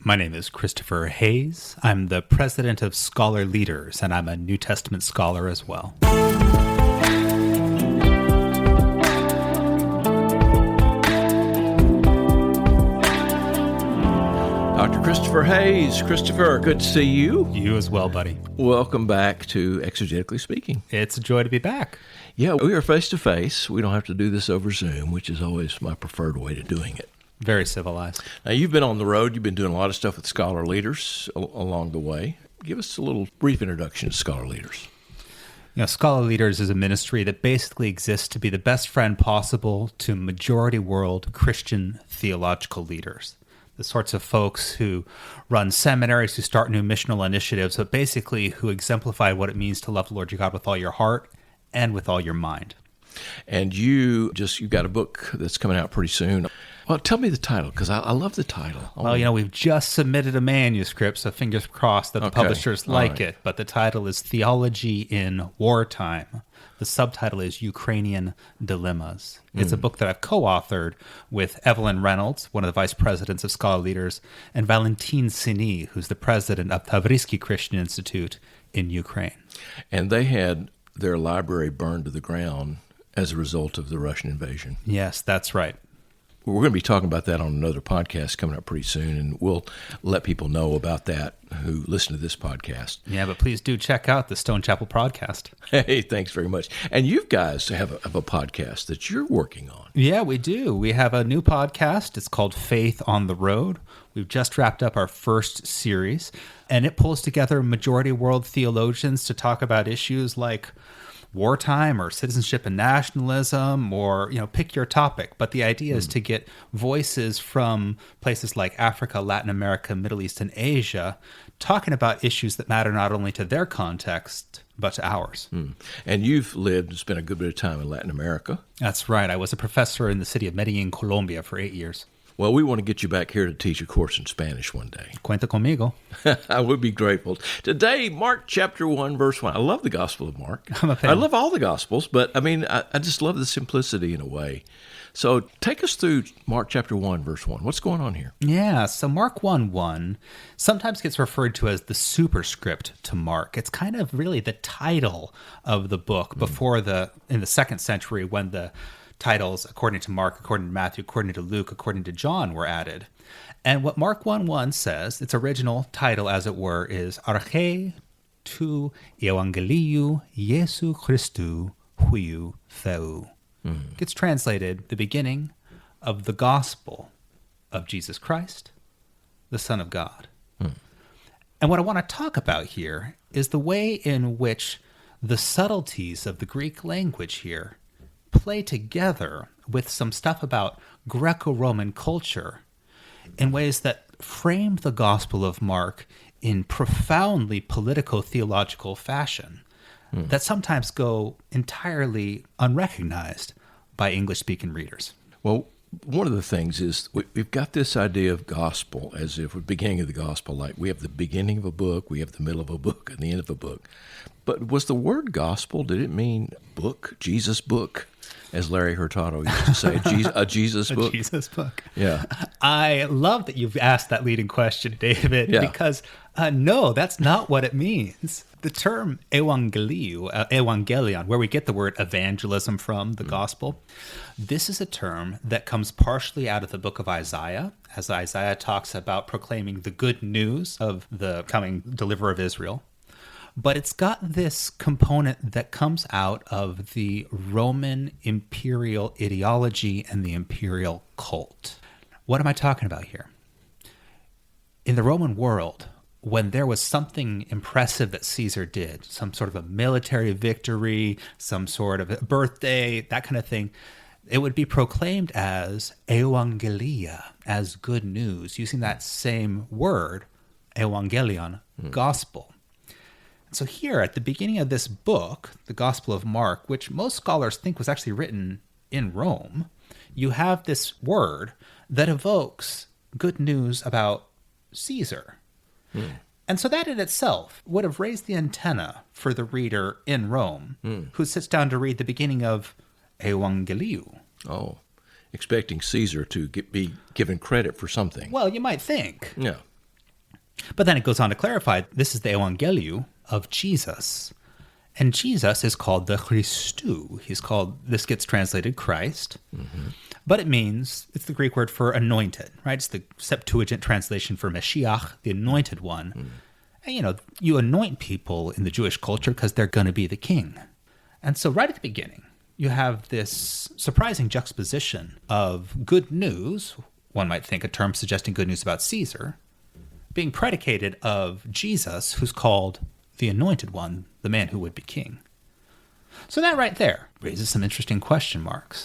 My name is Christopher Hayes. I'm the president of Scholar Leaders, and I'm a New Testament scholar as well. Dr. Christopher Hayes. Christopher, good to see you. You as well, buddy. Welcome back to Exegetically Speaking. It's a joy to be back. Yeah, we are face-to-face. We don't have to do this over Zoom, which is always my preferred way of doing it. Very civilized. Now, you've been on the road. You've been doing a lot of stuff with Scholar Leaders along the way. Give us a little brief introduction to Scholar Leaders. Scholar Leaders is a ministry that basically exists to be the best friend possible to majority world Christian theological leaders. The sorts of folks who run seminaries, who start new missional initiatives, but basically who exemplify what it means to love the Lord your God with all your heart and with all your mind. And you've got a book that's coming out pretty soon. Well, tell me the title, because I love the title. Well, we've just submitted a manuscript, so fingers crossed that the publishers like it. But the title is Theology in Wartime. The subtitle is Ukrainian Dilemmas. It's a book that I've co-authored with Evelyn Reynolds, one of the vice presidents of Scholar Leaders, and Valentin Sini, who's the president of Tavrisky Christian Institute in Ukraine. And they had their library burned to the ground as a result of the Russian invasion. Yes, that's right. We're going to be talking about that on another podcast coming up pretty soon, and we'll let people know about that who listen to this podcast. Yeah, but please do check out the Stone Chapel podcast. Hey, thanks very much. And you guys have a podcast that you're working on. Yeah, we do. We have a new podcast. It's called Faith on the Road. We've just wrapped up our first series, and it pulls together majority world theologians to talk about issues like wartime or citizenship and nationalism, or pick your topic. But the idea is to get voices from places like Africa, Latin America, Middle East, and Asia talking about issues that matter not only to their context but to ours. And you've spent a good bit of time in Latin America. That's right. I was a professor in the city of Medellin, Colombia for 8 years. Well, we want to get you back here to teach a course in Spanish one day. Cuenta conmigo. I would be grateful. Today, Mark chapter 1, verse 1. I love the Gospel of Mark. I'm a fan. I love all the Gospels, but I just love the simplicity in a way. So take us through Mark chapter 1, verse 1. What's going on here? Yeah, so Mark 1:1 sometimes gets referred to as the superscript to Mark. It's kind of really the title of the book before in the second century, when the titles, according to Mark, according to Matthew, according to Luke, according to John, were added. And what Mark 1:1 says, its original title, as it were, is Arche tu Evangeliu Jesu Christu huiu Theou. Gets translated, the beginning of the gospel of Jesus Christ, the Son of God. And what I want to talk about here is the way in which the subtleties of the Greek language here play together with some stuff about Greco-Roman culture in ways that frame the Gospel of Mark in profoundly politico-theological fashion that sometimes go entirely unrecognized by English-speaking readers. Well, one of the things is we've got this idea of gospel as if we're beginning of the gospel, like we have the beginning of a book, we have the middle of a book, and the end of a book. But was the word gospel, did it mean book, Jesus book, as Larry Hurtado used to say, a Jesus book? A Jesus book. Yeah. I love that you've asked that leading question, David, because no, that's not what it means. The term evangelion, where we get the word evangelism from, the gospel, this is a term that comes partially out of the book of Isaiah, as Isaiah talks about proclaiming the good news of the coming deliverer of Israel. But it's got this component that comes out of the Roman imperial ideology and the imperial cult. What am I talking about here? In the Roman world, when there was something impressive that Caesar did, some sort of a military victory, some sort of a birthday, that kind of thing, it would be proclaimed as evangelia, as good news, using that same word, evangelion, gospel. So here, at the beginning of this book, the Gospel of Mark, which most scholars think was actually written in Rome, you have this word that evokes good news about Caesar. And so that in itself would have raised the antenna for the reader in Rome who sits down to read the beginning of Evangeliu. Oh, expecting Caesar to be given credit for something. Well, you might think. Yeah. But then it goes on to clarify, this is the Evangelium of Jesus. And Jesus is called the Christou. This gets translated Christ, but it means, it's the Greek word for anointed, right? It's the Septuagint translation for Mashiach, the anointed one. And, you anoint people in the Jewish culture because they're going to be the king. And so right at the beginning, you have this surprising juxtaposition of good news, one might think a term suggesting good news about Caesar, being predicated of Jesus, who's called the anointed one, the man who would be king. So that right there raises some interesting question marks.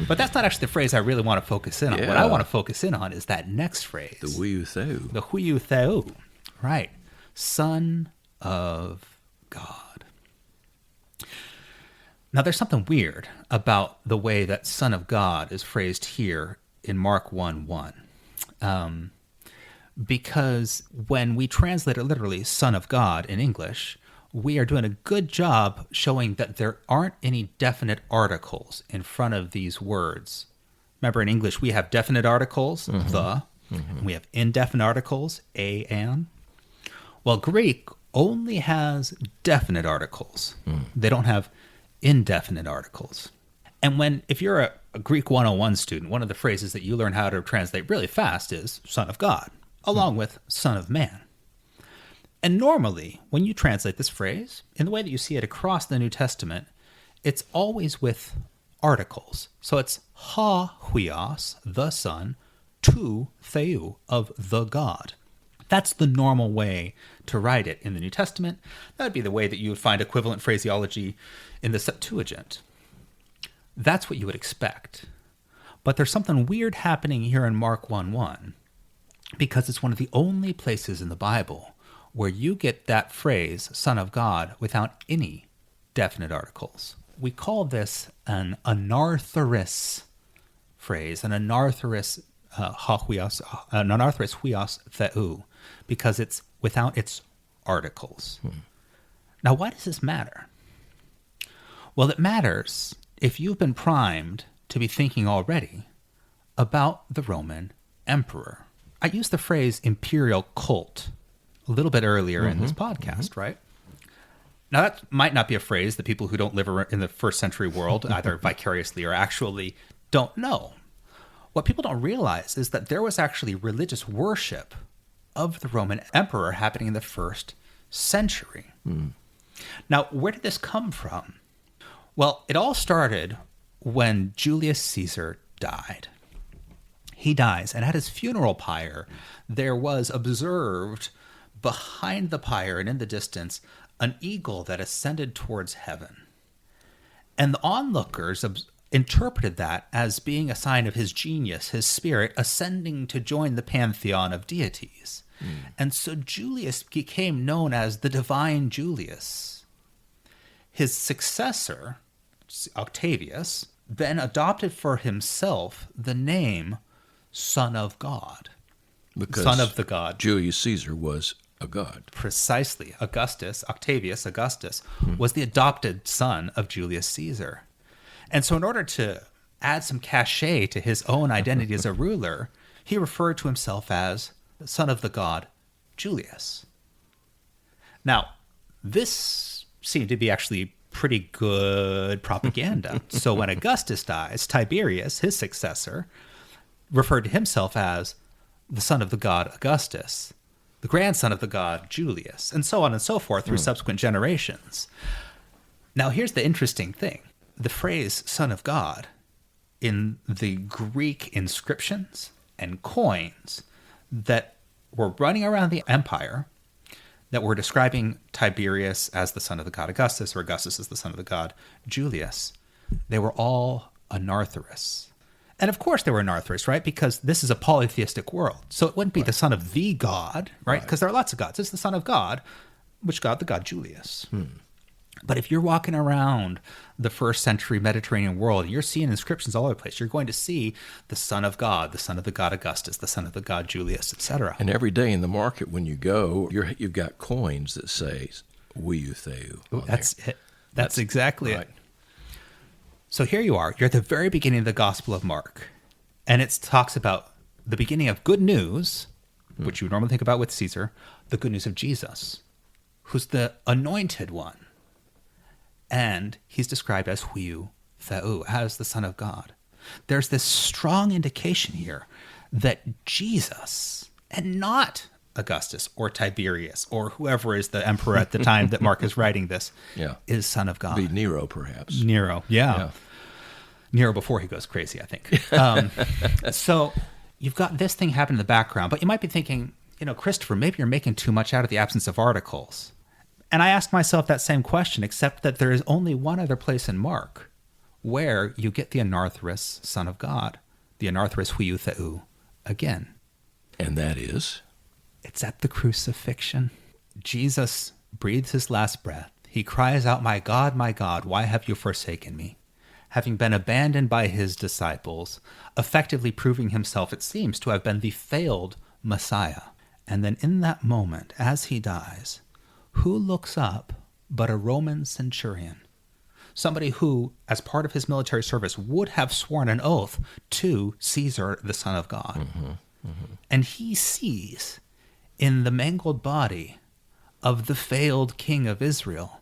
But that's not actually the phrase I really want to focus in on. Yeah. What I want to focus in on is that next phrase. The Huiou Theou. The Huiou Theou. Right. Son of God. Now, there's something weird about the way that Son of God is phrased here in Mark 1:1. Because when we translate it literally, Son of God in English, we are doing a good job showing that there aren't any definite articles in front of these words. Remember, in English, we have definite articles, the, and we have indefinite articles, a, and. Well, Greek only has definite articles. They don't have indefinite articles. And if you're a Greek 101 student, one of the phrases that you learn how to translate really fast is Son of God, along with Son of Man. And normally, when you translate this phrase, in the way that you see it across the New Testament, it's always with articles. So it's ha huios, the Son, tu theou, of the God. That's the normal way to write it in the New Testament. That would be the way that you would find equivalent phraseology in the Septuagint. That's what you would expect. But there's something weird happening here in Mark 1:1, because it's one of the only places in the Bible where you get that phrase, Son of God, without any definite articles. We call this an anarthrous phrase, an anarthrous huios theou, because it's without its articles. Now, why does this matter? Well, it matters if you've been primed to be thinking already about the Roman emperor. I used the phrase imperial cult a little bit earlier in this podcast, right? Now, that might not be a phrase that people who don't live in the first century world, either vicariously or actually, don't know. What people don't realize is that there was actually religious worship of the Roman emperor happening in the first century. Now, where did this come from? Well, it all started when Julius Caesar died. He dies, and at his funeral pyre, there was observed behind the pyre and in the distance an eagle that ascended towards heaven. And the onlookers interpreted that as being a sign of his genius, his spirit, ascending to join the pantheon of deities. And so Julius became known as the divine Julius. His successor, Octavius, then adopted for himself the name Son of God. Because Son of the God. Julius Caesar was a god. Precisely. Octavius Augustus, was the adopted son of Julius Caesar. And so in order to add some cachet to his own identity as a ruler, he referred to himself as the son of the god Julius. Now, this seemed to be actually pretty good propaganda. So when Augustus dies, Tiberius, his successor, referred to himself as the son of the god Augustus, the grandson of the god Julius, and so on and so forth through subsequent generations. Now, here's the interesting thing. The phrase son of God in the Greek inscriptions and coins that were running around the empire that were describing Tiberius as the son of the god Augustus, or Augustus as the son of the god Julius, they were all anarthrous. And of course they were anarthrous, right? Because this is a polytheistic world. So it wouldn't be the son of the god, right? Because there are lots of gods. It's the son of God. Which god? The god Julius. But if you're walking around the first century Mediterranean world and you're seeing inscriptions all over the place, you're going to see the son of God, the son of the god Augustus, the son of the god Julius, etc. And every day in the market when you go, you've got coins that say Huiou Theou. That's exactly right. it. So here you are. You're at the very beginning of the Gospel of Mark. And it talks about the beginning of good news which you would normally think about with Caesar, the good news of Jesus, who's the anointed one. And he's described as Huiu Theou, as the Son of God. There's this strong indication here that Jesus, and not Augustus or Tiberius or whoever is the emperor at the time that Mark is writing this, is Son of God. Be Nero, perhaps. Nero, yeah. Nero before he goes crazy, I think. So you've got this thing happening in the background, but you might be thinking, Christopher, maybe you're making too much out of the absence of articles. And I ask myself that same question, except that there is only one other place in Mark where you get the anarthrous Son of God, the anarthrous Huiu Theou, again. And that is? It's at the crucifixion. Jesus breathes his last breath. He cries out, my God, why have you forsaken me? Having been abandoned by his disciples, effectively proving himself, it seems, to have been the failed Messiah. And then in that moment, as he dies, who looks up but a Roman centurion? Somebody who, as part of his military service, would have sworn an oath to Caesar, the Son of God. And he sees in the mangled body of the failed king of Israel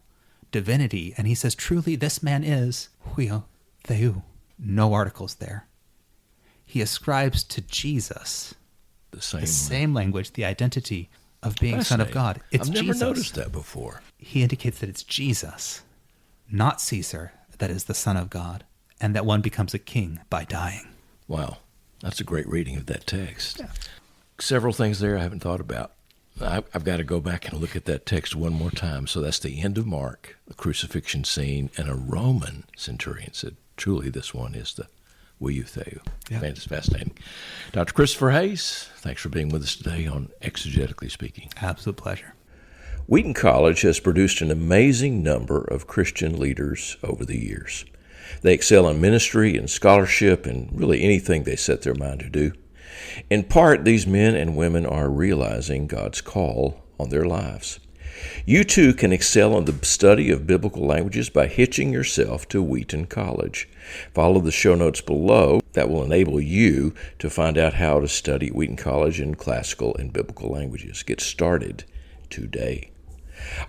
divinity, and he says, truly, this man is Huiu Theou. No articles there. He ascribes to Jesus the same language, the identity of being Son of God. It's I've never Jesus. Noticed that before. He indicates that it's Jesus, not Caesar, that is the Son of God, and that one becomes a king by dying. Wow. That's a great reading of that text. Yeah. Several things there I haven't thought about. I've got to go back and look at that text one more time. So that's the end of Mark, the crucifixion scene, and a Roman centurion said, truly, this one is the Huiu Theou. Yeah. Man, it's fascinating. Dr. Christopher Hayes, thanks for being with us today on Exegetically Speaking. Absolute pleasure. Wheaton College has produced an amazing number of Christian leaders over the years. They excel in ministry and scholarship and really anything they set their mind to do. In part, these men and women are realizing God's call on their lives. You too can excel in the study of biblical languages by hitching yourself to Wheaton College. Follow the show notes below that will enable you to find out how to study at Wheaton College in classical and biblical languages. Get started today.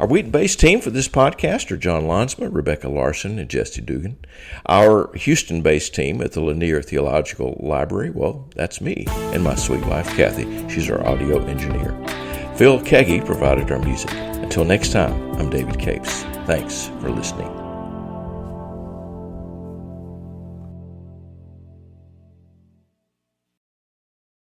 Our Wheaton-based team for this podcast are John Lonsma, Rebecca Larson, and Jesse Dugan. Our Houston-based team at the Lanier Theological Library, well, that's me and my sweet wife, Kathy. She's our audio engineer. Phil Keggy provided our music. Until next time, I'm David Capes. Thanks for listening.